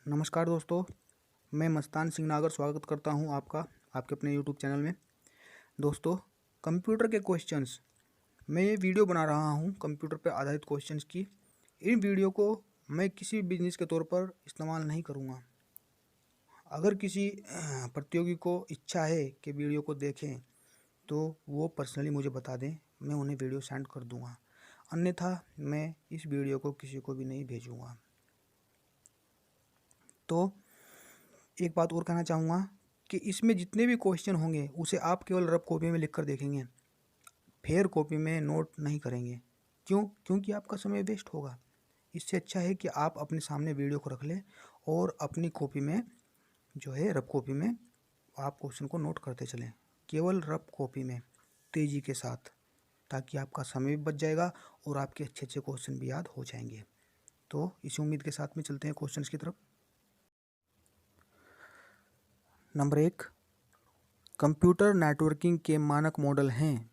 नमस्कार दोस्तों, मैं मस्तान सिंह नागर स्वागत करता हूं आपका आपके अपने यूट्यूब चैनल में। दोस्तों, कंप्यूटर के क्वेश्चंस, मैं ये वीडियो बना रहा हूं कंप्यूटर पर आधारित क्वेश्चंस की। इन वीडियो को मैं किसी बिजनेस के तौर पर इस्तेमाल नहीं करूंगा। अगर किसी प्रतियोगी को इच्छा है कि वीडियो को देखें तो वो पर्सनली मुझे बता दें, मैं उन्हें वीडियो सेंड कर दूँगा। अन्यथा मैं इस वीडियो को किसी को भी नहीं भेजूँगा। तो एक बात और कहना चाहूँगा कि इसमें जितने भी क्वेश्चन होंगे उसे आप केवल रफ कॉपी में लिख कर देखेंगे, फेयर कॉपी में नोट नहीं करेंगे। क्यों? क्योंकि आपका समय वेस्ट होगा। इससे अच्छा है कि आप अपने सामने वीडियो को रख लें और अपनी कॉपी में जो है रफ कॉपी में आप क्वेश्चन को नोट करते चलें, केवल रफ कॉपी में तेज़ी के साथ, ताकि आपका समय भी बच जाएगा और आपके अच्छे अच्छे क्वेश्चन भी याद हो जाएंगे। तो इसी उम्मीद के साथ में चलते हैं क्वेश्चन की तरफ। नंबर 1, कंप्यूटर नेटवर्किंग के मानक मॉडल हैं।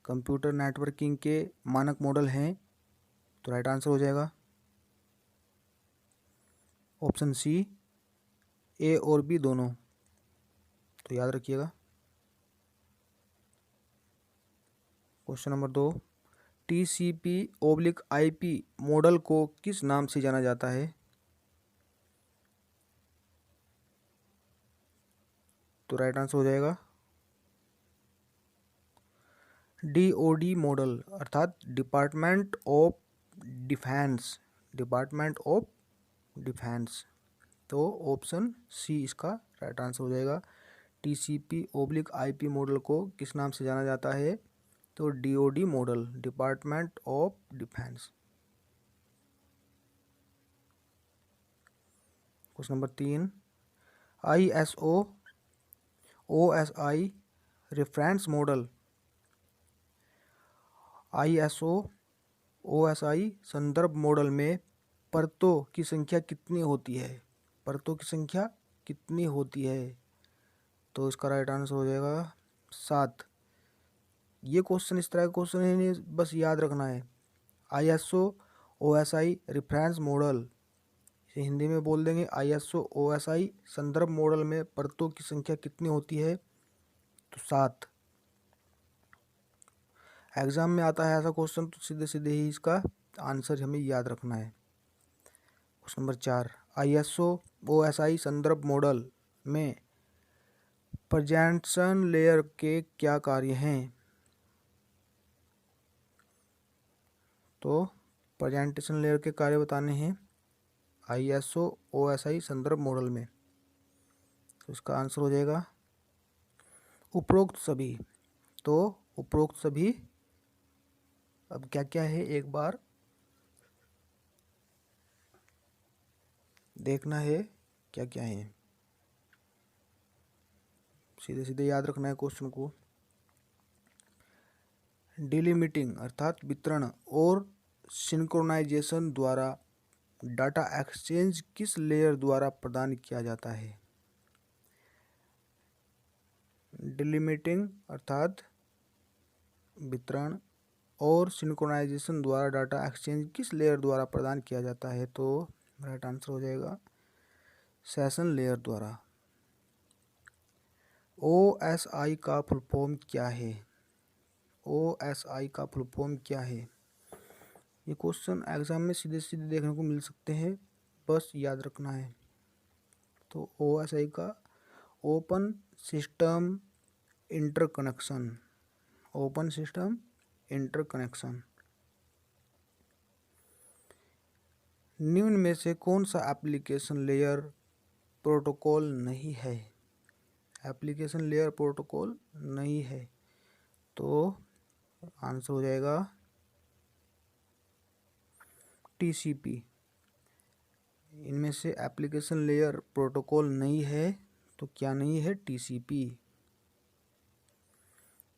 कंप्यूटर नेटवर्किंग के मानक मॉडल हैं, तो राइट आंसर हो जाएगा ऑप्शन सी, ए और बी दोनों। तो याद रखिएगा। क्वेश्चन नंबर 2, TCP/IP मॉडल को किस नाम से जाना जाता है? तो राइट आंसर हो जाएगा DoD मॉडल, अर्थात department of defence. Department of defence. तो ऑप्शन सी इसका राइट आंसर हो जाएगा। TCP/IP मॉडल को किस नाम से जाना जाता है? तो DoD model, department of defence. Question number 3, ISO OSI reference model, ISO OSI संदर्भ मॉडल में परतों की संख्या कितनी होती है? परतों की संख्या कितनी होती है? तो इसका राइट आंसर हो जाएगा 7। ये क्वेश्चन इस तरह का क्वेश्चन है, नहीं बस याद रखना है। ISO OSI रेफरेंस मॉडल, इसे हिंदी में बोल देंगे ISO OSI संदर्भ मॉडल में परतों की संख्या कितनी होती है? तो 7। एग्जाम में आता है ऐसा क्वेश्चन, तो सीधे सीधे ही इसका आंसर हमें याद रखना है। क्वेश्चन नंबर 4, ISO OSI संदर्भ मॉडल में प्रेजेंटेशन लेयर के क्या कार्य हैं? तो प्रेजेंटेशन लेयर के कार्य बताने हैं ISO OSI संदर्भ मॉडल में। तो इसका आंसर हो जाएगा उपरोक्त सभी। तो उपरोक्त सभी अब क्या क्या है एक बार देखना है, क्या क्या है, सीधे सीधे याद रखना है क्वेश्चन को। डिलिमिटिंग अर्थात वितरण और सिंक्रोनाइजेशन द्वारा डाटा एक्सचेंज किस लेयर द्वारा प्रदान किया जाता है? डिलिमिटिंग अर्थात वितरण और सिंक्रोनाइजेशन द्वारा डाटा एक्सचेंज किस लेयर द्वारा प्रदान किया जाता है? तो राइट आंसर हो जाएगा सेशन लेयर द्वारा। OSI का फुल फॉर्म क्या है? OSI का फुल फॉर्म क्या है? ये क्वेश्चन एग्जाम में सीधे सीधे देखने को मिल सकते हैं, बस याद रखना है। तो OSI का open system interconnection, open system interconnection. निम्न में से कौन सा एप्लीकेशन लेयर प्रोटोकॉल नहीं है? एप्लीकेशन लेयर प्रोटोकॉल नहीं है, तो आंसर हो जाएगा TCP। इनमें से एप्लीकेशन लेयर प्रोटोकॉल नहीं है, तो क्या नहीं है? TCP।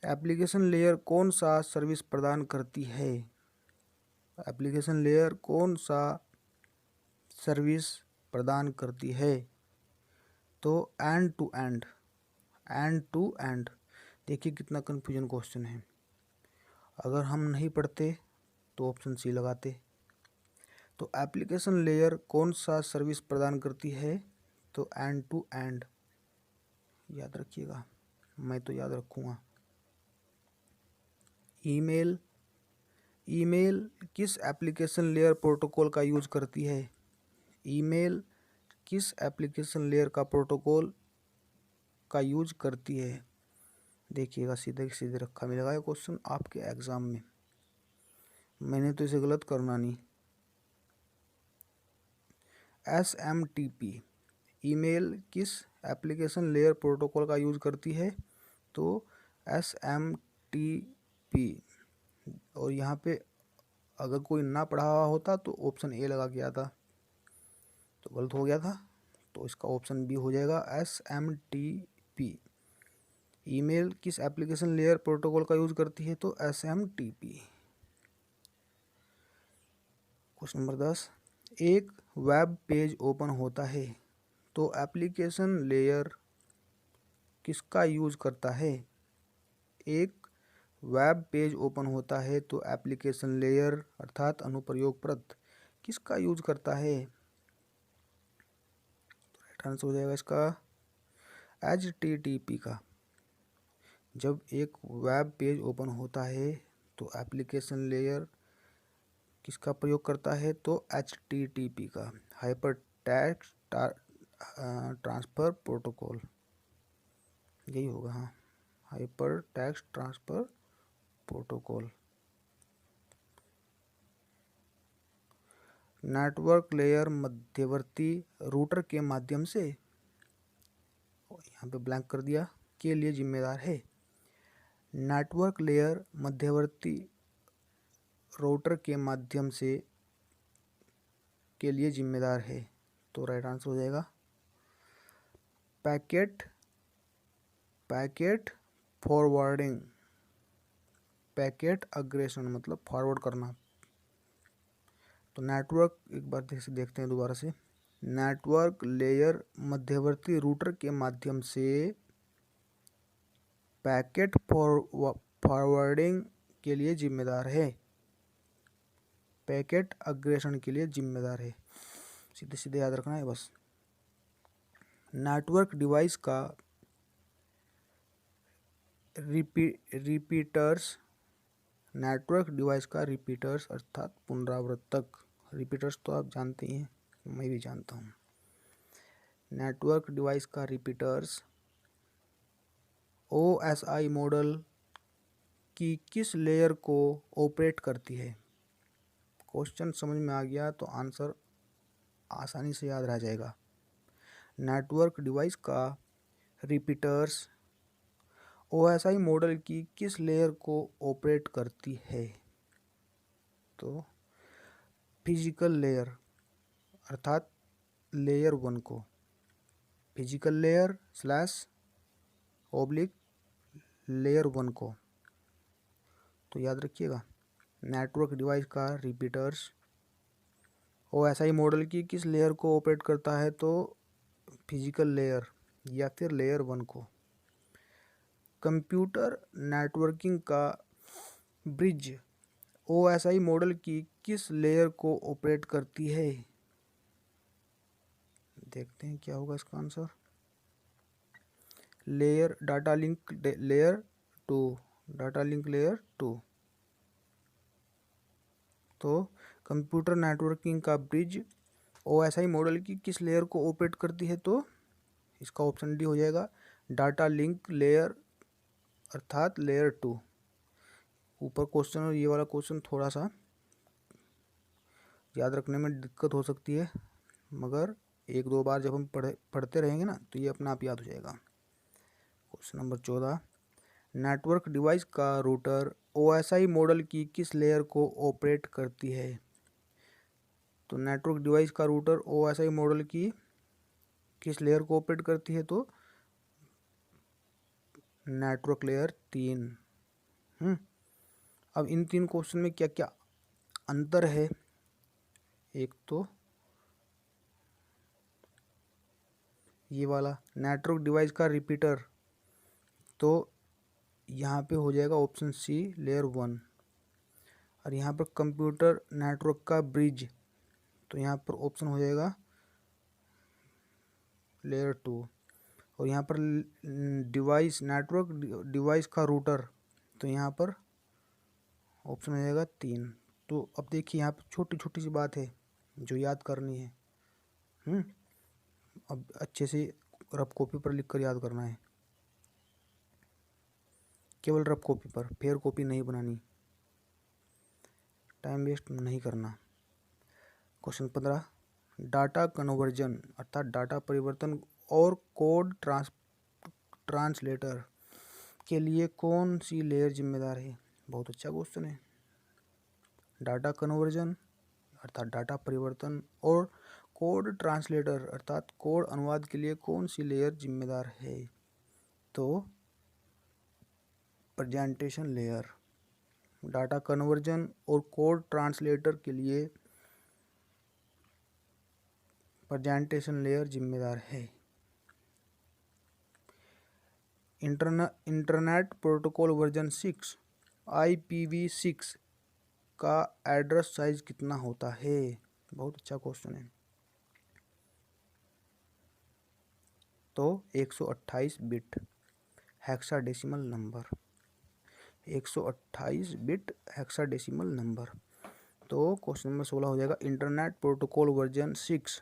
एप्लीकेशन लेयर कौन सा सर्विस प्रदान करती है? एप्लीकेशन लेयर कौन सा सर्विस प्रदान करती है? तो end to end, end to end. देखिए कितना कन्फ्यूजन क्वेश्चन है। अगर हम नहीं पढ़ते तो ऑप्शन सी लगाते, तो एप्लीकेशन लेयर कौन सा सर्विस प्रदान करती है? तो एंड टू एंड, याद रखिएगा, मैं तो याद रखूँगा। ईमेल, ईमेल किस एप्लीकेशन लेयर प्रोटोकॉल का यूज करती है? ईमेल किस एप्लीकेशन लेयर का प्रोटोकॉल का यूज करती है? देखिएगा, सीधे सीधे रखा मिलेगा ये क्वेश्चन आपके एग्जाम में, मैंने तो इसे गलत करना नहीं। SMTP, ईमेल किस एप्लीकेशन लेयर प्रोटोकॉल का यूज करती है? तो SMTP। और यहाँ पे अगर कोई ना पढ़ा हुआ होता तो ऑप्शन ए लगा के आता, तो गलत हो गया था, तो इसका ऑप्शन बी हो जाएगा SMTP। ईमेल किस एप्लीकेशन लेयर प्रोटोकॉल का यूज करती है? तो SMTP। क्वेश्चन नंबर 10, एक वेब पेज ओपन होता है तो एप्लीकेशन लेयर किसका यूज करता है? एक वेब पेज ओपन होता है तो एप्लीकेशन लेयर अर्थात अनुप्रयोग परत किसका यूज करता है? तो राइट आंसर हो जाएगा इसका HTTP का। जब एक वेब पेज ओपन होता है तो एप्लीकेशन लेयर किसका प्रयोग करता है? तो HTTP का, हाइपर टेक्स्ट ट्रांसफ़र प्रोटोकॉल, यही होगा। हाँ, hyper text transfer protocol. Network layer मध्यवर्ती रूटर के माध्यम से, यहाँ पे ब्लैंक कर दिया, के लिए जिम्मेदार है। नेटवर्क लेयर मध्यवर्ती रूटर के माध्यम से के लिए जिम्मेदार है। तो राइट आंसर हो जाएगा पैकेट फॉरवर्डिंग, पैकेट अग्रेषण मतलब फॉरवर्ड करना। तो नेटवर्क, एक बार देखते हैं दोबारा से, नेटवर्क लेयर मध्यवर्ती रूटर के माध्यम से पैकेट फॉरवर्डिंग के लिए जिम्मेदार है, पैकेट अग्रेषण के लिए जिम्मेदार है, सीधे सीधे याद रखना है बस। नेटवर्क डिवाइस का रिपीटर्स, नेटवर्क डिवाइस का रिपीटर्स अर्थात पुनरावर्तक, रिपीटर्स तो आप जानते ही हैं, मैं भी जानता हूँ। नेटवर्क डिवाइस का रिपीटर्स OSI मॉडल की किस लेयर को ऑपरेट करती है? क्वेश्चन समझ में आ गया तो आंसर आसानी से याद रह जाएगा। नेटवर्क डिवाइस का रिपीटर्स OSI मॉडल की किस लेयर को ऑपरेट करती है? तो फिजिकल लेयर अर्थात लेयर 1 को, फिजिकल लेयर / ओब्लिक लेयर 1 को। तो याद रखिएगा, नेटवर्क डिवाइस का रिपीटर्स OSI मॉडल की किस लेयर को ऑपरेट करता है? तो फिजिकल लेयर या फिर लेयर 1 को। कंप्यूटर नेटवर्किंग का ब्रिज OSI मॉडल की किस लेयर को ऑपरेट करती है? देखते हैं क्या होगा इसका answer. Layer data link layer 2, data link layer 2। तो कंप्यूटर नेटवर्किंग का ब्रिज OSI मॉडल की किस लेयर को ऑपरेट करती है? तो इसका ऑप्शन डी हो जाएगा, डाटा लिंक लेयर अर्थात लेयर 2। ऊपर क्वेश्चन और ये वाला क्वेश्चन थोड़ा सा याद रखने में दिक्कत हो सकती है, मगर 1-2 बार जब हम पढ़ते रहेंगे ना तो ये अपने आप याद हो जाएगा। क्वेश्चन नंबर 14, नेटवर्क डिवाइस का रूटर OSI मॉडल की किस लेयर को ऑपरेट करती है? तो नेटवर्क डिवाइस का रूटर OSI मॉडल की किस लेयर को ऑपरेट करती है? तो नेटवर्क लेयर 3। अब इन 3 क्वेश्चन में क्या क्या अंतर है? एक तो ये वाला नेटवर्क डिवाइस का रिपीटर, तो यहाँ पे हो जाएगा ऑप्शन सी लेयर 1। और यहाँ पर कंप्यूटर नेटवर्क का ब्रिज, तो यहाँ पर ऑप्शन हो जाएगा लेयर 2। और यहाँ पर डिवाइस नेटवर्क डिवाइस का रूटर, तो यहाँ पर ऑप्शन हो जाएगा 3। तो अब देखिए यहाँ पर छोटी छोटी सी बात है जो याद करनी है। अब अच्छे से रफ कॉपी पर लिख कर याद करना है, केवल रफ कॉपी पर, फेयर कॉपी नहीं बनानी, टाइम वेस्ट नहीं करना। क्वेश्चन 15, डाटा कन्वर्जन अर्थात डाटा परिवर्तन और कोड ट्रांसलेटर के लिए कौन सी लेयर जिम्मेदार है? बहुत अच्छा क्वेश्चन है। डाटा कन्वर्जन अर्थात डाटा परिवर्तन और कोड ट्रांसलेटर अर्थात कोड अनुवाद के लिए कौन सी लेयर जिम्मेदार है? तो प्रेजेंटेशन लेयर। डाटा कन्वर्जन और कोड ट्रांसलेटर के लिए प्रेजेंटेशन लेयर जिम्मेदार है। इंटरनेट प्रोटोकॉल वर्जन 6 IPv6 का एड्रेस साइज कितना होता है? बहुत अच्छा क्वेश्चन है। तो 128 bit hexadecimal number, 128 bit hexadecimal number. तो क्वेश्चन नंबर 16 हो जाएगा इंटरनेट प्रोटोकॉल वर्जन 6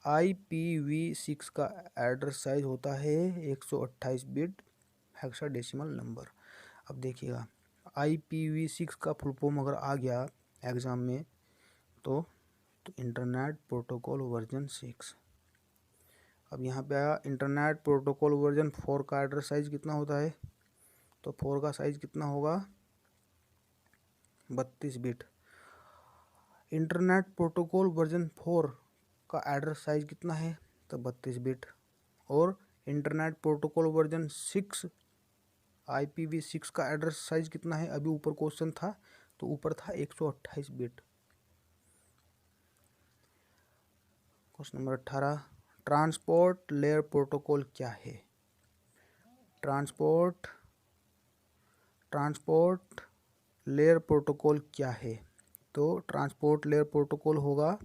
IPv6 का एड्रेस साइज होता है 128 बिट हेक्साडेसिमल नंबर। अब देखिएगा IPv6 का फुल फॉर्म अगर आ गया एग्ज़ाम में तो इंटरनेट प्रोटोकॉल वर्जन 6। अब यहाँ पे आया इंटरनेट प्रोटोकॉल वर्जन 4 का एड्रेस साइज कितना होता है? तो 4 का साइज कितना होगा? 32 बिट। इंटरनेट प्रोटोकॉल वर्जन 4 का एड्रेस साइज कितना है? तो 32 बिट। और इंटरनेट प्रोटोकॉल वर्जन 6 IPv6 का एड्रेस साइज कितना है? अभी ऊपर क्वेश्चन था तो ऊपर था 128 bit. Question number 18, transport layer protocol क्या है? ट्रांसपोर्ट लेयर प्रोटोकॉल क्या है? तो ट्रांसपोर्ट लेयर प्रोटोकॉल होगा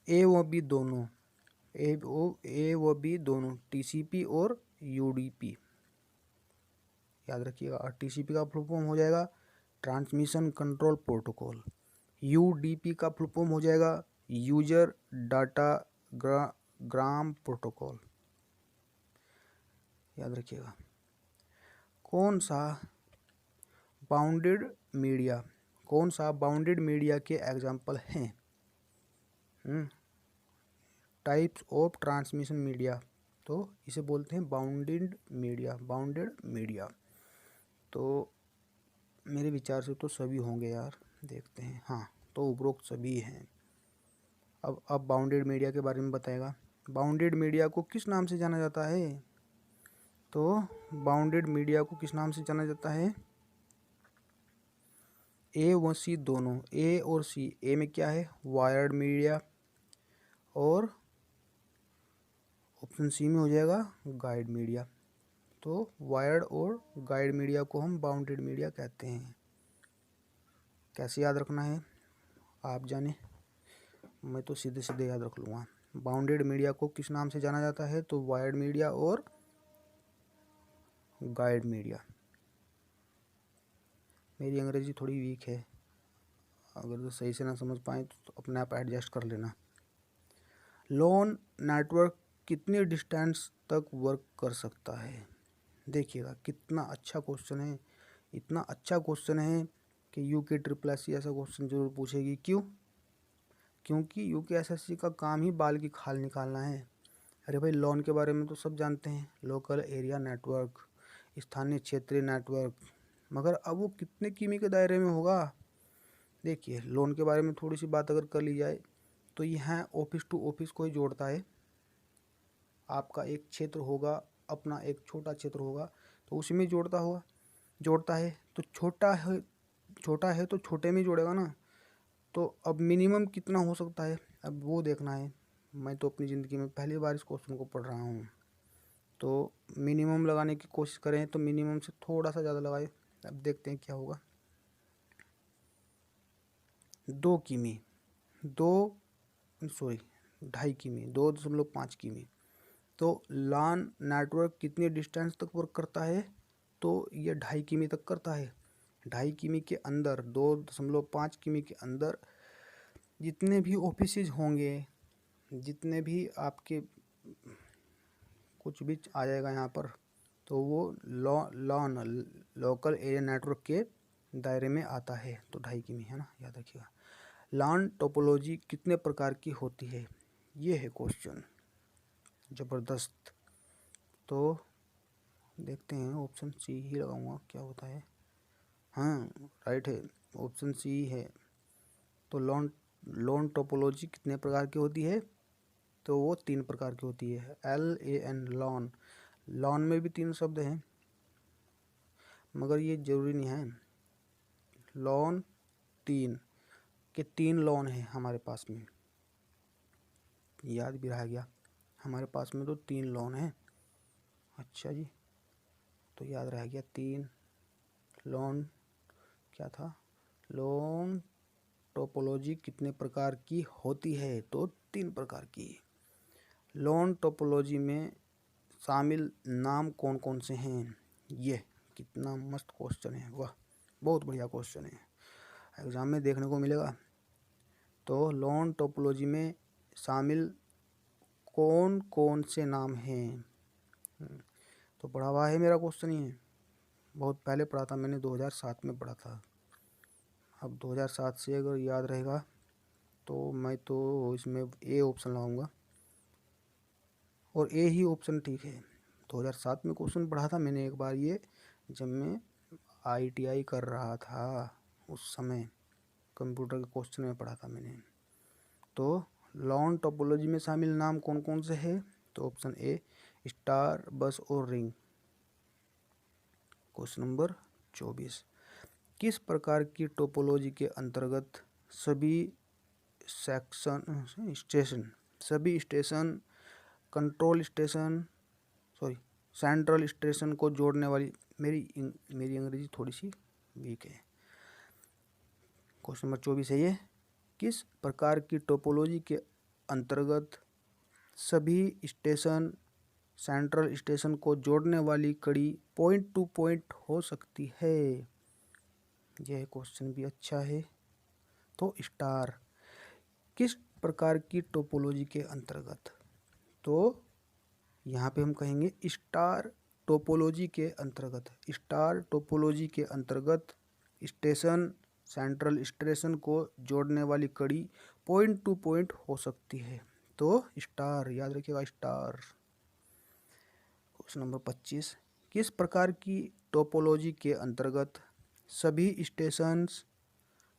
ए व बी दोनों, ए व बी दोनों, TCP और UDP। याद रखिएगा। और TCP का फुल फॉर्म हो जाएगा ट्रांसमिशन कंट्रोल प्रोटोकॉल, UDP का फुल फॉर्म हो जाएगा यूजर डाटा ग्राम प्रोटोकॉल। याद रखिएगा। कौन सा बाउंडेड मीडिया के एग्जाम्पल हैं? टाइप्स ऑफ ट्रांसमिशन मीडिया, तो इसे बोलते हैं बाउंडेड मीडिया। तो मेरे विचार से तो सभी होंगे यार, देखते हैं। हाँ, तो उपरोक्त सभी हैं। अब बाउंडेड मीडिया के बारे में बताएगा। बाउंडेड मीडिया को किस नाम से जाना जाता है? तो बाउंडेड मीडिया को किस नाम से जाना जाता है? ए व सी दोनों, ए और सी। ए में क्या है? वायर्ड मीडिया, और ऑप्शन सी में हो जाएगा गाइड मीडिया। तो वायर्ड और गाइड मीडिया को हम बाउंडेड मीडिया कहते हैं। कैसे याद रखना है आप जाने, मैं तो सीधे सीधे याद रख लूँगा। बाउंडेड मीडिया को किस नाम से जाना जाता है? तो वायर्ड मीडिया और गाइड मीडिया। मेरी अंग्रेजी थोड़ी वीक है, अगर तो सही से ना समझ पाए तो अपने आप एडजस्ट कर लेना। लोन नेटवर्क कितनी डिस्टेंस तक वर्क कर सकता है? देखिएगा कितना अच्छा क्वेश्चन है, इतना अच्छा क्वेश्चन है कि UKSSC ऐसा क्वेश्चन जरूर पूछेगी। क्यों? क्योंकि UKSSC का काम ही बाल की खाल निकालना है। अरे भाई, लोन के बारे में तो सब जानते हैं, लोकल एरिया नेटवर्क, स्थानीय क्षेत्रीय नेटवर्क, मगर अब वो कितने किमी के दायरे में होगा? देखिए, लोन के बारे में थोड़ी सी बात अगर कर ली जाए तो यह ऑफिस टू ऑफिस को ही जोड़ता है। आपका एक क्षेत्र होगा, अपना एक छोटा क्षेत्र होगा, तो उसी में जोड़ता है। तो छोटा है तो छोटे में जोड़ेगा ना। तो अब मिनिमम कितना हो सकता है, अब वो देखना है। मैं तो अपनी ज़िंदगी में पहली बार इस क्वेश्चन को पढ़ रहा हूँ, तो मिनिमम लगाने की कोशिश करें तो मिनिमम से थोड़ा सा ज़्यादा लगाए। अब देखते हैं क्या होगा। 2 किमी, 2.5 किमी, 2.5 किमी। तो लॉन नेटवर्क कितनी डिस्टेंस तक वर्क करता है? तो ये 2.5 किमी तक करता है। 2.5 किमी के अंदर, 2.5 किमी के अंदर जितने भी ऑफिसेज होंगे, जितने भी आपके कुछ भी आ जाएगा यहाँ पर, तो वो लॉन लोकल एरिया नेटवर्क के दायरे में आता है। तो 2.5 किमी है ना, याद रखिएगा। लॉन टोपोलॉजी कितने प्रकार की होती है? ये है क्वेश्चन, ज़बरदस्त। तो देखते हैं, ऑप्शन सी ही लगाऊंगा, क्या होता है। हाँ राइट है, ऑप्शन सी है। तो लॉन टोपोलॉजी कितने प्रकार की होती है? तो वो 3 प्रकार की होती है। LAN लॉन, लॉन में भी 3 शब्द हैं, मगर ये जरूरी नहीं है। लॉन 3 के 3 लॉन हैं हमारे पास में, याद भी रह गया, हमारे पास में तो 3 लॉन हैं। अच्छा जी, तो याद रह गया 3 लॉन। क्या था? लॉन टोपोलॉजी कितने प्रकार की होती है? तो 3 प्रकार की। लॉन टोपोलॉजी में शामिल नाम कौन कौन से हैं? ये कितना मस्त क्वेश्चन है, वाह, बहुत बढ़िया क्वेश्चन है, एग्ज़ाम में देखने को मिलेगा। तो लॉन टोपोलॉजी में शामिल कौन कौन से नाम हैं? तो पढ़ा हुआ है मेरा क्वेश्चन, ही बहुत पहले पढ़ा था मैंने, 2007 में पढ़ा था। अब 2007 से अगर याद रहेगा तो मैं तो इसमें ए ऑप्शन लगाऊंगा, और ए ही ऑप्शन ठीक है। 2007 में क्वेश्चन पढ़ा था मैंने एक बार, ये जब मैं ITI कर रहा था, उस समय कंप्यूटर के क्वेश्चन में पढ़ा था मैंने। तो लॉन टोपोलॉजी में शामिल नाम कौन कौन से हैं? तो ऑप्शन ए स्टार, बस और रिंग। क्वेश्चन नंबर 24, किस प्रकार की टोपोलॉजी के अंतर्गत सभी station control station, central station को जोड़ने वाली, मेरी अंग्रेजी थोड़ी सी वीक है। क्वेश्चन नंबर 24 है ये, किस प्रकार की टोपोलॉजी के अंतर्गत सभी स्टेशन सेंट्रल स्टेशन को जोड़ने वाली कड़ी पॉइंट टू पॉइंट हो सकती है? यह क्वेश्चन भी अच्छा है। तो स्टार किस प्रकार की टोपोलॉजी के अंतर्गत? तो यहाँ पे हम कहेंगे स्टार टोपोलॉजी के अंतर्गत। स्टार टोपोलॉजी के अंतर्गत स्टेशन सेंट्रल स्टेशन को जोड़ने वाली कड़ी पॉइंट टू पॉइंट हो सकती है। तो स्टार, याद रखिएगा, स्टार। क्वेश्चन नंबर 25, किस प्रकार की टोपोलॉजी के अंतर्गत सभी स्टेशंस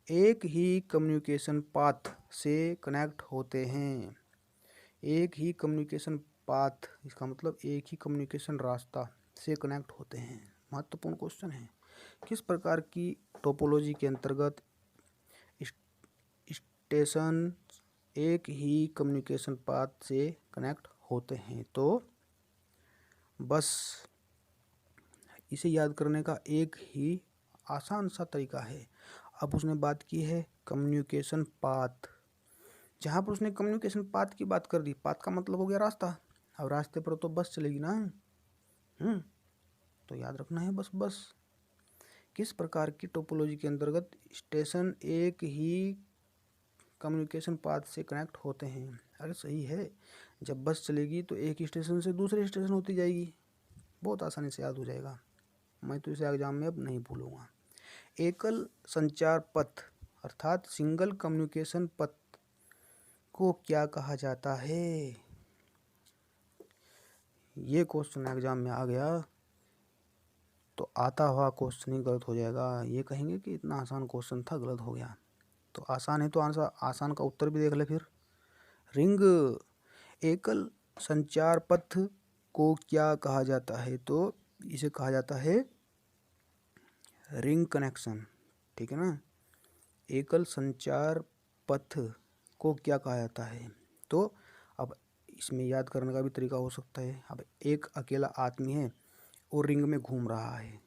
एक ही कम्युनिकेशन पाथ से कनेक्ट होते हैं? एक ही कम्युनिकेशन पाथ, इसका मतलब एक ही कम्युनिकेशन रास्ता से कनेक्ट होते हैं। महत्वपूर्ण क्वेश्चन है। किस प्रकार की टोपोलॉजी के अंतर्गत स्टेशन एक ही कम्युनिकेशन पाथ से कनेक्ट होते हैं? तो बस इसे याद करने का एक ही आसान सा तरीका है। अब उसने बात की है कम्युनिकेशन पाथ, जहाँ पर उसने कम्युनिकेशन पाथ की बात कर दी, पाथ का मतलब हो गया रास्ता। अब रास्ते पर तो बस चलेगी ना, तो याद रखना है बस। किस प्रकार की टोपोलॉजी के अंतर्गत स्टेशन एक ही कम्युनिकेशन पाथ से कनेक्ट होते हैं? अरे सही है, जब बस चलेगी तो एक स्टेशन से दूसरे स्टेशन होती जाएगी, बहुत आसानी से याद हो जाएगा। मैं तो इसे एग्जाम में अब नहीं भूलूंगा। एकल संचार पथ अर्थात सिंगल कम्युनिकेशन पथ को क्या कहा जाता है? ये क्वेश्चन एग्जाम में आ गया तो आता हुआ क्वेश्चन ही गलत हो जाएगा। ये कहेंगे कि इतना आसान क्वेश्चन था, गलत हो गया। तो आसान है तो आसान का उत्तर भी देख ले फिर। रिंग, एकल संचार पथ को क्या कहा जाता है? तो इसे कहा जाता है रिंग कनेक्शन, ठीक है ना। एकल संचार पथ को क्या कहा जाता है? तो अब इसमें याद करने का भी तरीका हो सकता है। अब एक अकेला आदमी है और रिंग में घूम रहा है,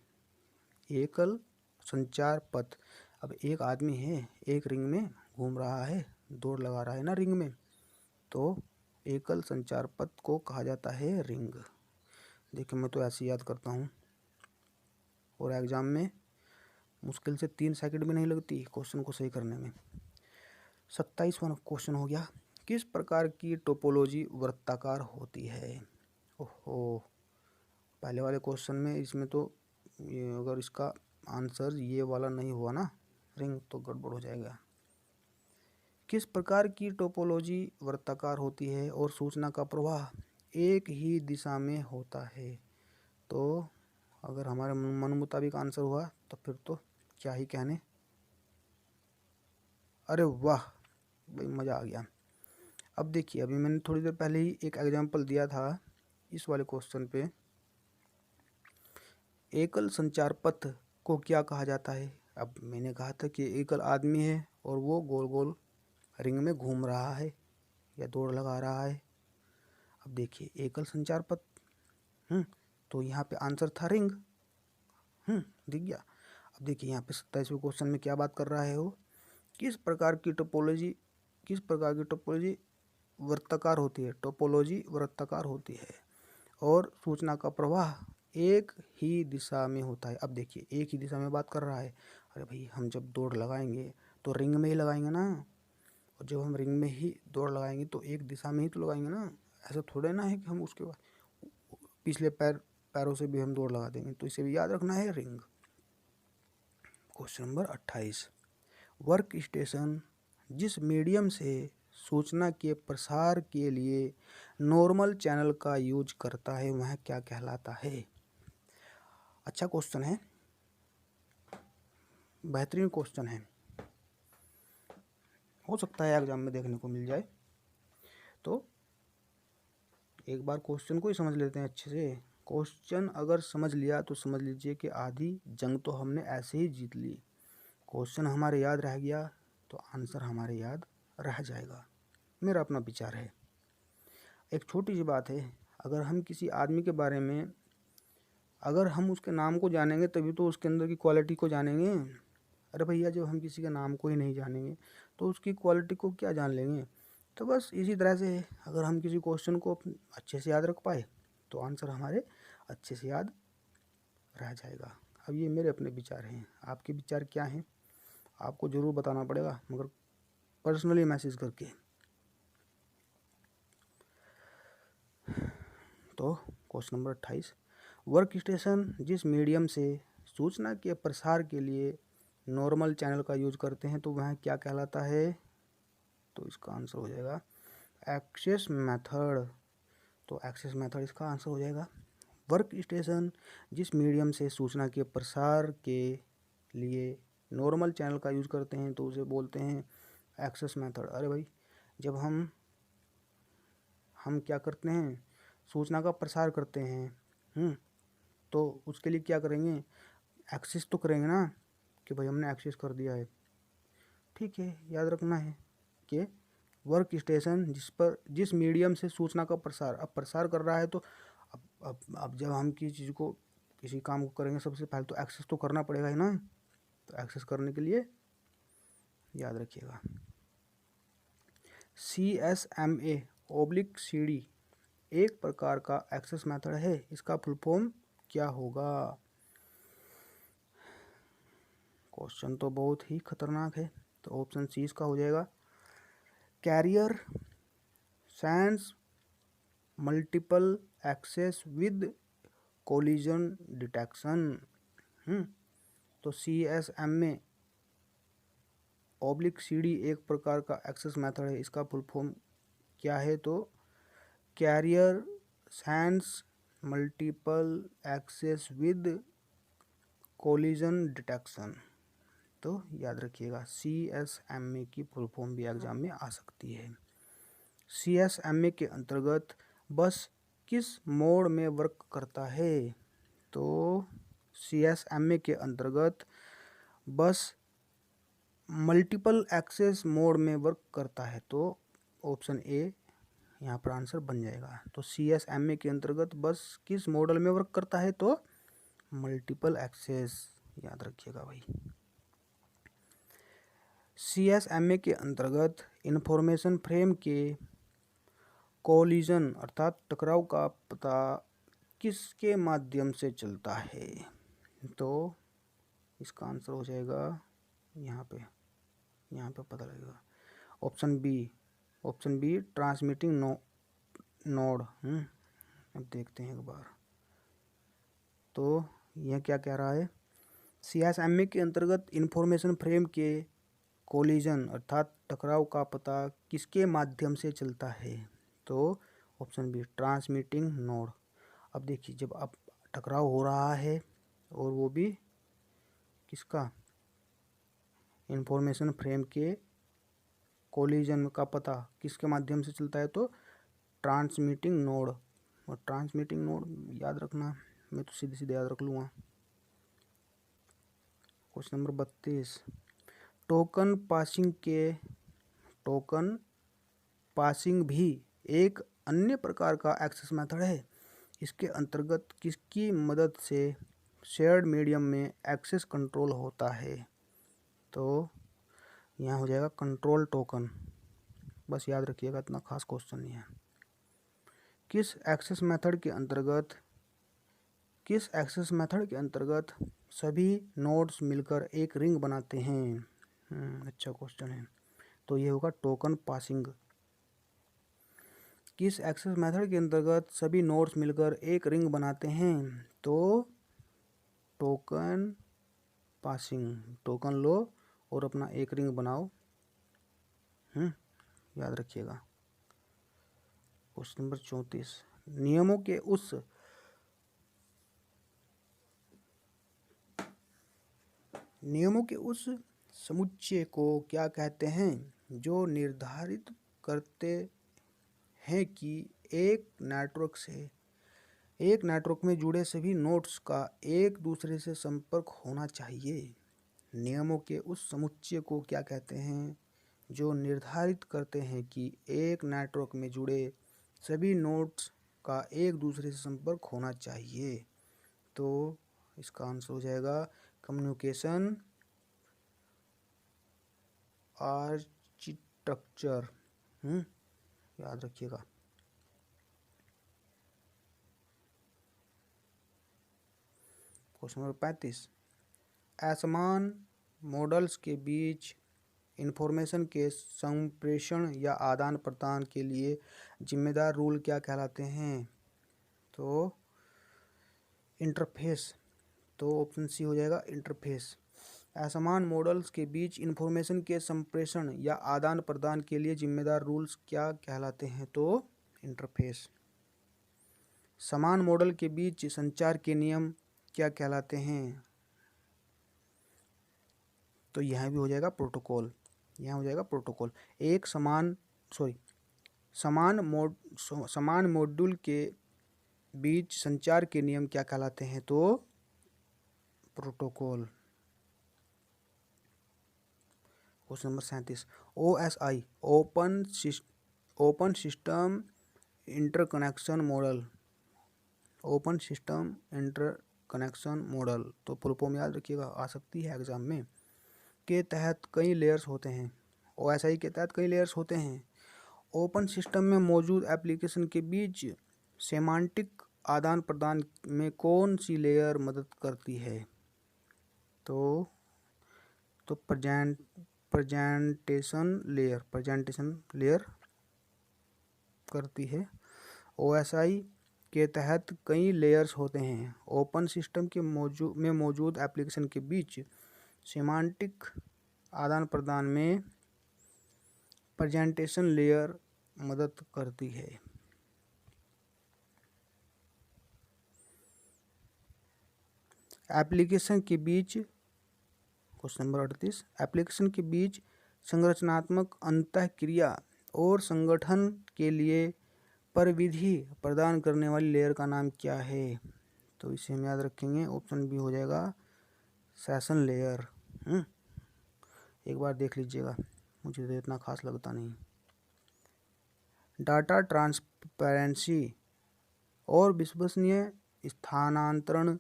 एकल संचार पथ। अब एक आदमी है, एक रिंग में घूम रहा है, दौड़ लगा रहा है ना रिंग में, तो एकल संचार पथ को कहा जाता है रिंग। देखिए मैं तो ऐसे याद करता हूँ और एग्ज़ाम में मुश्किल से 3 सेकंड भी नहीं लगती क्वेश्चन को सही करने में। 27वां क्वेश्चन हो गया, किस प्रकार की टोपोलॉजी वृत्ताकार होती है। ओहो, पहले वाले क्वेश्चन में इसमें तो ये अगर इसका आंसर ये वाला नहीं हुआ ना रिंग तो गड़बड़ हो जाएगा। किस प्रकार की टोपोलॉजी वृत्ताकार होती है और सूचना का प्रवाह एक ही दिशा में होता है। तो अगर हमारे मन मुताबिक आंसर हुआ तो फिर तो क्या ही कहने। अरे वाह भाई, मज़ा आ गया। अब देखिए, अभी मैंने थोड़ी देर पहले ही एक एग्जांपल दिया था इस वाले क्वेश्चन पे, एकल संचार पथ को क्या कहा जाता है। अब मैंने कहा था कि एकल आदमी है और वो गोल गोल रिंग में घूम रहा है या दौड़ लगा रहा है। अब देखिए एकल संचार पथ, तो यहाँ पे आंसर था रिंग, दिख गया। अब देखिए यहाँ पे 27वें क्वेश्चन में क्या बात कर रहा है वो, किस प्रकार की टोपोलॉजी वृत्ताकार होती है। टोपोलॉजी वृत्ताकार होती है और सूचना का प्रवाह एक ही दिशा में होता है। अब देखिए एक ही दिशा में बात कर रहा है। अरे भाई, हम जब दौड़ लगाएंगे तो रिंग में ही लगाएंगे ना, और जब हम रिंग में ही दौड़ लगाएंगे तो एक दिशा में ही तो लगाएंगे ना। ऐसा थोड़े ना है कि हम उसके बाद पिछले पैरों से भी हम दौड़ लगा देंगे। तो इसे भी याद रखना है, ring. Question number 28, work station जिस मीडियम से सूचना के प्रसार के लिए नॉर्मल चैनल का यूज करता है वह क्या कहलाता है। अच्छा क्वेश्चन है, बेहतरीन क्वेश्चन है, हो सकता है एग्जाम में देखने को मिल जाए। तो एक बार क्वेश्चन को ही समझ लेते हैं अच्छे से। क्वेश्चन अगर समझ लिया तो समझ लीजिए कि आधी जंग तो हमने ऐसे ही जीत ली। क्वेश्चन हमारे याद रह गया तो आंसर हमारे याद रह जाएगा, मेरा अपना विचार है। एक छोटी सी बात है, अगर हम किसी आदमी के बारे में, अगर हम उसके नाम को जानेंगे तभी तो उसके अंदर की क्वालिटी को जानेंगे। अरे भैया, जब हम किसी के नाम को ही नहीं जानेंगे तो उसकी क्वालिटी को क्या जान लेंगे। तो बस इसी तरह से अगर हम किसी क्वेश्चन को अच्छे से याद रख पाए तो आंसर हमारे अच्छे से याद रह जाएगा। अब ये मेरे अपने विचार हैं, आपके विचार क्या हैं आपको ज़रूर बताना पड़ेगा, मगर पर्सनली मैसेज करके। तो क्वेश्चन नंबर 28, वर्क स्टेशन जिस मीडियम से सूचना के प्रसार के लिए नॉर्मल चैनल का यूज करते हैं तो वह क्या कहलाता है। तो इसका आंसर हो जाएगा एक्सेस मेथड। तो एक्सेस मेथड इसका आंसर हो जाएगा। वर्क स्टेशन जिस मीडियम से सूचना के प्रसार के लिए नॉर्मल चैनल का यूज करते हैं तो उसे बोलते हैं एक्सेस मेथड। अरे भाई, जब हम क्या करते हैं, सूचना का प्रसार करते हैं, तो उसके लिए क्या करेंगे, एक्सेस तो करेंगे ना, कि भाई हमने एक्सेस कर दिया है। ठीक है, याद रखना है कि वर्क स्टेशन जिस मीडियम से सूचना का प्रसार, अब प्रसार कर रहा है तो अब जब हम किसी चीज़ को, किसी काम को करेंगे सबसे पहले तो एक्सेस तो करना पड़ेगा ही ना। तो एक्सेस करने के लिए याद रखिएगा CSMA/CD एक प्रकार का एक्सेस मेथड है, इसका फुल फॉर्म क्या होगा। क्वेश्चन तो बहुत ही खतरनाक है। तो ऑप्शन सी इसका हो जाएगा, carrier sense multiple access with collision detection. तो CSMA/CD एक प्रकार का एक्सेस मेथड है, इसका फुल फॉर्म क्या है। तो carrier sense multiple access with collision detection. तो याद रखिएगा CSMA की फुल फॉर्म भी एग्जाम में आ सकती है। CSMA के अंतर्गत बस किस मोड में वर्क करता है। तो CSMA के अंतर्गत बस मल्टीपल एक्सेस मोड में वर्क करता है। तो ऑप्शन ए यहाँ पर आंसर बन जाएगा। तो CSMA के अंतर्गत बस किस मॉडल में वर्क करता है, तो मल्टीपल एक्सेस, याद रखिएगा भाई। CSMA के अंतर्गत इंफॉर्मेशन फ्रेम के कोलिजन अर्थात टकराव का पता किसके माध्यम से चलता है? तो इसका आंसर हो जाएगा यहाँ पे पता लगेगा ऑप्शन बी ट्रांसमिटिंग नोड। अब देखते हैं एक बार। तो यह क्या कह रहा है? CSMA के अंतर्गत इंफॉर्मेशन फ्रेम के कोलिजन अर्थात टकराव का पता किसके माध्यम से चलता है? तो ऑप्शन बी ट्रांसमिटिंग नोड। अब देखिए, जब अब टकराव हो रहा है और वो भी किसका, इंफॉर्मेशन फ्रेम के कोलिजन का पता किसके माध्यम से चलता है? तो ट्रांसमिटिंग नोड। और ट्रांसमिटिंग नोड याद रखना, मैं तो सीधे सीधे याद रख लूँगा। क्वेश्चन नंबर 32, टोकन पासिंग भी एक अन्य प्रकार का एक्सेस मेथड है। इसके अंतर्गत किसकी मदद से शेयर्ड मीडियम में एक्सेस कंट्रोल होता है? तो यहाँ हो जाएगा कंट्रोल टोकन। बस याद रखिएगा, इतना खास क्वेश्चन नहीं है। किस एक्सेस मेथड के अंतर्गत सभी नोड्स मिलकर एक रिंग बनाते हैं? अच्छा क्वेश्चन है। तो ये होगा टोकन पासिंग। किस एक्सेस मेथड के अंतर्गत सभी नोड्स मिलकर एक रिंग बनाते हैं? तो टोकन पासिंग। टोकन लो और अपना एक रिंग बनाओ। याद रखिएगा। क्वेश्चन नंबर 34, नियमों के उस समुच्चय को क्या कहते हैं जो निर्धारित करते हैं कि एक नेटवर्क में जुड़े सभी नोड्स का एक दूसरे से संपर्क होना चाहिए? नियमों के उस समुच्चय को क्या कहते हैं जो निर्धारित करते हैं कि एक नेटवर्क में जुड़े सभी नोड्स का एक दूसरे से संपर्क होना चाहिए? तो इसका आंसर हो जाएगा कम्युनिकेशन आर्किटेक्चर। याद रखिएगा। क्वेश्चन नंबर 35, असमान मॉडल्स के बीच इंफॉर्मेशन के संप्रेषण या आदान प्रदान के लिए जिम्मेदार रूल क्या कहलाते हैं? तो इंटरफेस। तो ऑप्शन सी हो जाएगा इंटरफेस। असमान मॉडल्स के बीच इंफॉर्मेशन के संप्रेषण या आदान प्रदान के लिए जिम्मेदार रूल्स क्या कहलाते हैं? तो इंटरफेस। समान मॉडल के बीच संचार के नियम क्या कहलाते हैं? तो यह भी हो जाएगा प्रोटोकॉल। एक समान मॉड्यूल के बीच संचार के नियम क्या कहलाते हैं? तो protocol. Question number 37, OSI open system interconnection model. तो फुल फॉर्म याद रखिएगा, आ सकती है एग्जाम में। के तहत कई लेयर्स होते हैं। OSI के तहत कई लेयर्स होते हैं। ओपन सिस्टम में मौजूद एप्लीकेशन के बीच सेमांटिक आदान प्रदान में कौन सी लेयर मदद करती है? तो प्रेजेंटेशन लेयर करती है। OSI के तहत कई लेयर्स होते हैं। ओपन सिस्टम में मौजूद एप्लीकेशन के बीच सेमांटिक आदान प्रदान में प्रेजेंटेशन लेयर मदद करती है। एप्लीकेशन के बीच क्वेश्चन नंबर 38, एप्लीकेशन के बीच संरचनात्मक अंतःक्रिया और संगठन के लिए परिविधि प्रदान करने वाली लेयर का नाम क्या है? तो इसे हम याद रखेंगे। ऑप्शन बी हो जाएगा सेशन लेयर। एक बार देख लीजिएगा, मुझे तो इतना खास लगता नहीं। डाटा ट्रांसपेरेंसी और विश्वसनीय स्थानांतरण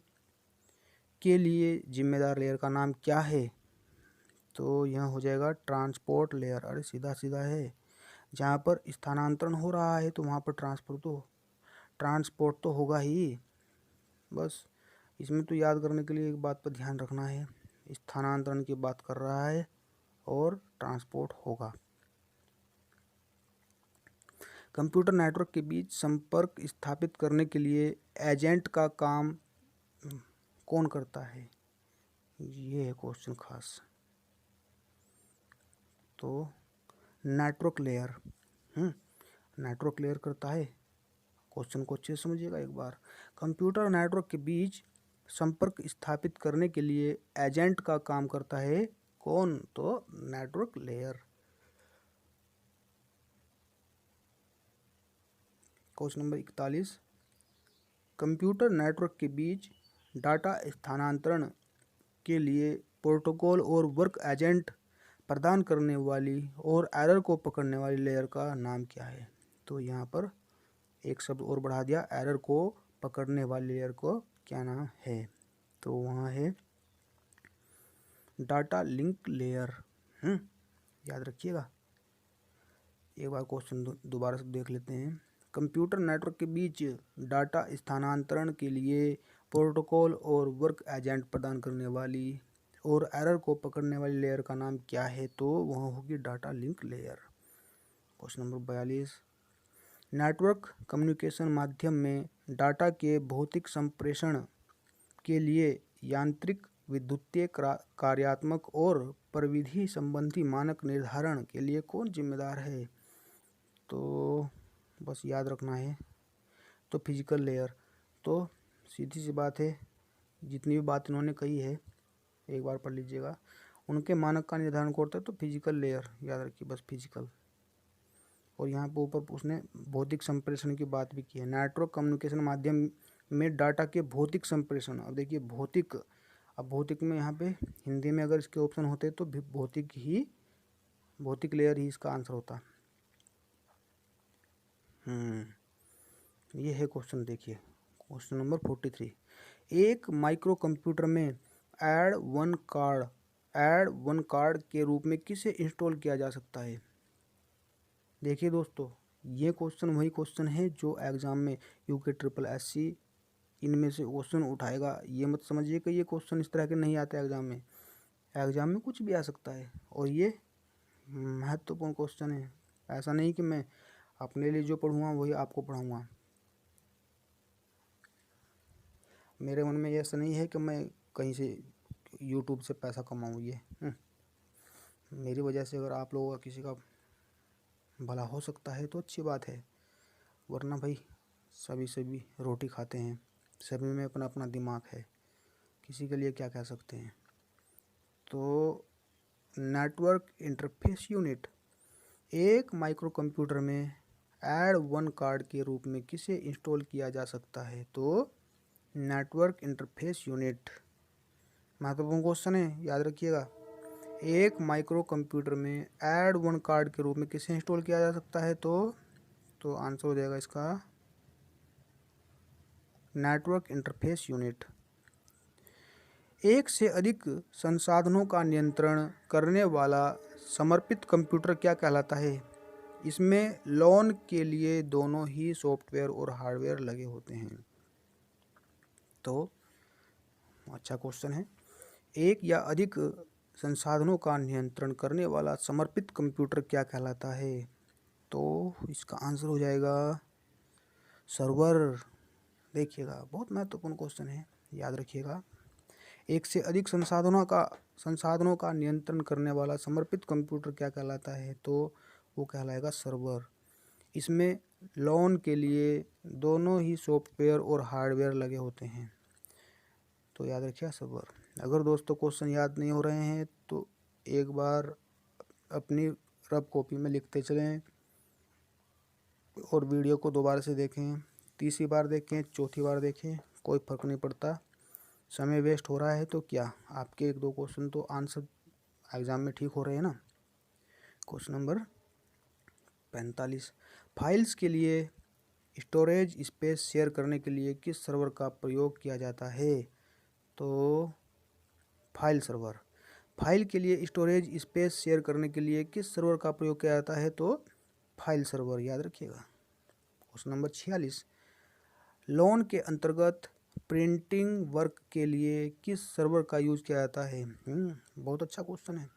के लिए जिम्मेदार लेयर का नाम क्या है? तो यह हो जाएगा ट्रांसपोर्ट लेयर। अरे सीधा सीधा है, जहाँ पर स्थानांतरण हो रहा है तो वहाँ पर ट्रांसपोर्ट तो होगा ही। बस इसमें तो याद करने के लिए एक बात पर ध्यान रखना है, स्थानांतरण की बात कर रहा है और ट्रांसपोर्ट होगा। कंप्यूटर नेटवर्क के बीच संपर्क स्थापित करने के लिए एजेंट का काम कौन करता है? ये है क्वेश्चन खास। तो नेटवर्क लेयर नेटवर्क लेयर करता है। क्वेश्चन को अच्छे से समझिएगा एक बार। कंप्यूटर नेटवर्क के बीच संपर्क स्थापित करने के लिए एजेंट का काम करता है कौन? तो network layer. Question number 41, computer network के बीच डाटा स्थानांतरण के लिए प्रोटोकॉल और वर्क एजेंट प्रदान करने वाली और एरर को पकड़ने वाली लेयर का नाम क्या है? तो यहाँ पर एक शब्द और बढ़ा दिया, एरर को पकड़ने वाली लेयर को क्या नाम है? तो वहाँ है डाटा लिंक लेयर। याद रखिएगा। एक बार क्वेश्चन दोबारा से देख लेते हैं। कंप्यूटर नेटवर्क के बीच डाटा स्थानांतरण के लिए प्रोटोकॉल और वर्क एजेंट प्रदान करने वाली और एरर को पकड़ने वाली लेयर का नाम क्या है? तो वह होगी data link layer. Question number 42, network communication माध्यम में डाटा के भौतिक संप्रेषण के लिए यांत्रिक, विद्युतीय, कार्यात्मक और परिविधि संबंधी मानक निर्धारण के लिए कौन जिम्मेदार है? तो बस याद रखना है, तो फिजिकल लेयर। तो सीधी सी बात है, जितनी भी बात इन्होंने कही है एक बार पढ़ लीजिएगा। उनके मानक का निर्धारण करता है तो फिजिकल लेयर, याद रखिए बस फिजिकल। और यहाँ पर ऊपर उसने भौतिक संप्रेषण की बात भी की है। नेटवर्क कम्युनिकेशन माध्यम में डाटा के भौतिक संप्रेषण। अब देखिए भौतिक, अब भौतिक में यहाँ पे हिंदी में अगर इसके ऑप्शन होते तो भौतिक लेयर ही इसका आंसर होता। ये है क्वेश्चन। देखिए क्वेश्चन नंबर 43, एक माइक्रो कंप्यूटर में ऐड वन कार्ड के रूप में किसे इंस्टॉल किया जा सकता है? देखिए दोस्तों, ये क्वेश्चन वही क्वेश्चन है जो एग्ज़ाम में यूके SSSC इनमें से क्वेश्चन उठाएगा। ये मत समझिए कि ये क्वेश्चन इस तरह के नहीं आते एग्ज़ाम में। एग्ज़ाम में कुछ भी आ सकता है और ये महत्वपूर्ण क्वेश्चन है। ऐसा नहीं कि मैं अपने लिए जो पढ़ूँगा वही आपको पढ़ाऊँगा। मेरे मन में ऐसा नहीं है कि मैं कहीं से यूट्यूब से पैसा कमाऊँ। ये मेरी वजह से अगर आप लोगों का किसी का भला हो सकता है तो अच्छी बात है, वरना भाई सभी रोटी खाते हैं, सभी में अपना अपना दिमाग है, किसी के लिए क्या कह सकते हैं। तो नेटवर्क इंटरफेस यूनिट एक माइक्रो कंप्यूटर में ऐड वन कार्ड के रूप में किसे इंस्टॉल किया जा सकता है? तो नेटवर्क इंटरफेस यूनिट। महत्वपूर्ण क्वेश्चन है, याद रखिएगा। एक माइक्रो कंप्यूटर में ऐड वन कार्ड के रूप में किसे इंस्टॉल किया जा सकता है? तो आंसर हो जाएगा इसका नेटवर्क इंटरफेस यूनिट। एक से अधिक संसाधनों का नियंत्रण करने वाला समर्पित कंप्यूटर क्या कहलाता है? इसमें लोन के लिए दोनों ही सॉफ्टवेयर और हार्डवेयर लगे होते हैं। तो अच्छा क्वेश्चन है। एक या अधिक संसाधनों का नियंत्रण करने वाला समर्पित कंप्यूटर क्या कहलाता है? तो इसका आंसर हो जाएगा सर्वर। देखिएगा बहुत महत्वपूर्ण क्वेश्चन है, याद रखिएगा। एक से अधिक संसाधनों का नियंत्रण करने वाला समर्पित कंप्यूटर क्या कहलाता है? तो वो कहलाएगा सर्वर। इसमें लोन के लिए दोनों ही सॉफ्टवेयर और हार्डवेयर लगे होते हैं। तो याद रखिए सर्वर। अगर दोस्तों क्वेश्चन याद नहीं हो रहे हैं तो एक बार अपनी रफ कॉपी में लिखते चलें और वीडियो को दोबारा से देखें, तीसरी बार देखें, चौथी बार देखें, कोई फ़र्क नहीं पड़ता। समय वेस्ट हो रहा है तो क्या, आपके एक दो क्वेश्चन तो आंसर एग्ज़ाम में ठीक हो रहे हैं ना। क्वेश्चन नंबर 45, फाइल्स के लिए स्टोरेज स्पेस शेयर करने के लिए किस सर्वर का प्रयोग किया जाता है? तो फाइल सर्वर। फाइल के लिए स्टोरेज स्पेस शेयर करने के लिए किस सर्वर का प्रयोग किया जाता है? तो फाइल सर्वर, याद रखिएगा। क्वेश्चन नंबर 46, लोन के अंतर्गत प्रिंटिंग वर्क के लिए किस सर्वर का यूज किया जाता है? बहुत अच्छा क्वेश्चन है,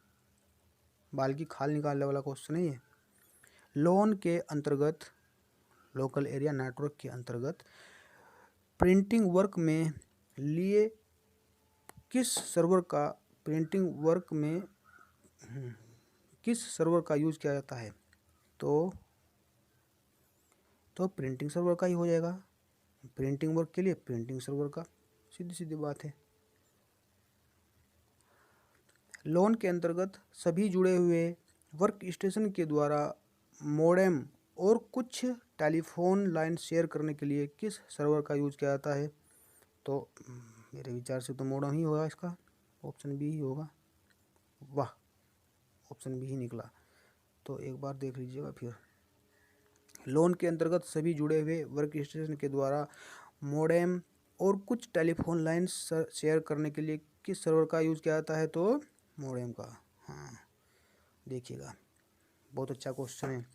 बाल की खाल निकालने वाला क्वेश्चन है ये। लोन के अंतर्गत, लोकल एरिया नेटवर्क के अंतर्गत प्रिंटिंग वर्क में लिए किस सर्वर का यूज किया जाता है? तो प्रिंटिंग सर्वर का ही हो जाएगा। प्रिंटिंग वर्क के लिए प्रिंटिंग सर्वर का, सीधी सीधी बात है। लोन के अंतर्गत सभी जुड़े हुए वर्क स्टेशन के द्वारा मोडेम और कुछ टेलीफोन लाइन शेयर करने के लिए किस सर्वर का यूज किया जाता है? तो मेरे विचार से तो मोडेम ही होगा, इसका ऑप्शन बी ही होगा। वाह, ऑप्शन बी ही निकला। तो एक बार देख लीजिएगा फिर। लोन के अंतर्गत सभी जुड़े हुए वर्क स्टेशन के द्वारा मोडेम और कुछ टेलीफोन लाइन शेयर करने के लिए किस सर्वर का यूज किया जाता है? तो मोडेम का। हाँ, देखिएगा, बहुत अच्छा क्वेश्चन है।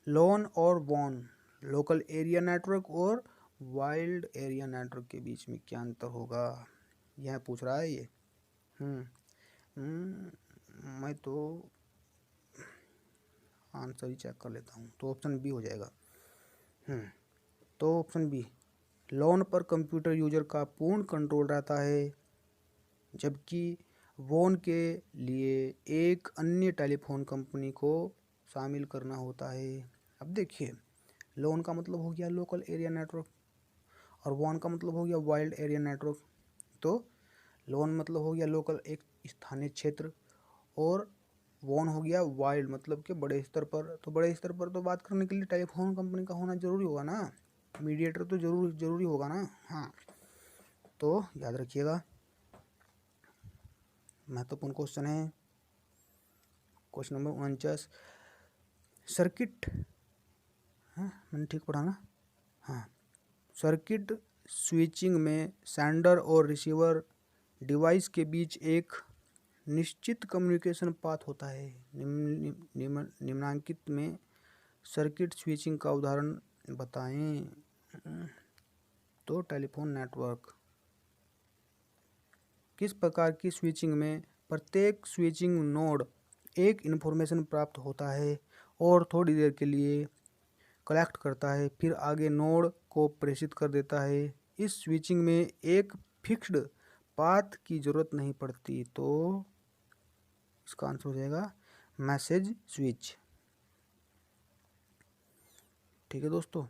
लोन और वॉन, लोकल एरिया नेटवर्क और वाइल्ड एरिया नेटवर्क के बीच में क्या अंतर होगा, यह पूछ रहा है ये। मैं तो आंसर ही चेक कर लेता हूँ। तो ऑप्शन बी हो जाएगा। तो ऑप्शन बी, लोन पर कंप्यूटर यूजर का पूर्ण कंट्रोल रहता है, जबकि वॉन के लिए एक अन्य टेलीफोन कंपनी को शामिल करना होता है। अब देखिए, लोन का मतलब हो गया लोकल एरिया नेटवर्क और वॉन का मतलब हो गया वाइल्ड एरिया नेटवर्क। तो लोन मतलब हो गया लोकल, एक स्थानीय क्षेत्र, और वॉन हो गया वाइल्ड, मतलब कि बड़े स्तर पर। तो बड़े स्तर पर तो बात करने के लिए टेलीफोन कंपनी का होना जरूरी होगा ना, मीडिएटर तो जरूरी होगा ना। हाँ, तो याद रखिएगा, महत्वपूर्ण क्वेश्चन है। क्वेश्चन नंबर 49, सर्किट, हाँ मैंने ठीक पढ़ा ना? हाँ, सर्किट स्विचिंग में सेंडर और रिसीवर डिवाइस के बीच एक निश्चित कम्युनिकेशन पाथ होता है। निम्नांकित में सर्किट स्विचिंग का उदाहरण बताएं। तो टेलीफोन नेटवर्क। किस प्रकार की स्विचिंग में प्रत्येक स्विचिंग नोड एक इन्फॉर्मेशन प्राप्त होता है और थोड़ी देर के लिए कलेक्ट करता है, फिर आगे नोड को प्रेषित कर देता है। इस स्विचिंग में एक फिक्स्ड पाथ की जरूरत नहीं पड़ती। तो इसका आंसर हो जाएगा मैसेज स्विच। ठीक है दोस्तों।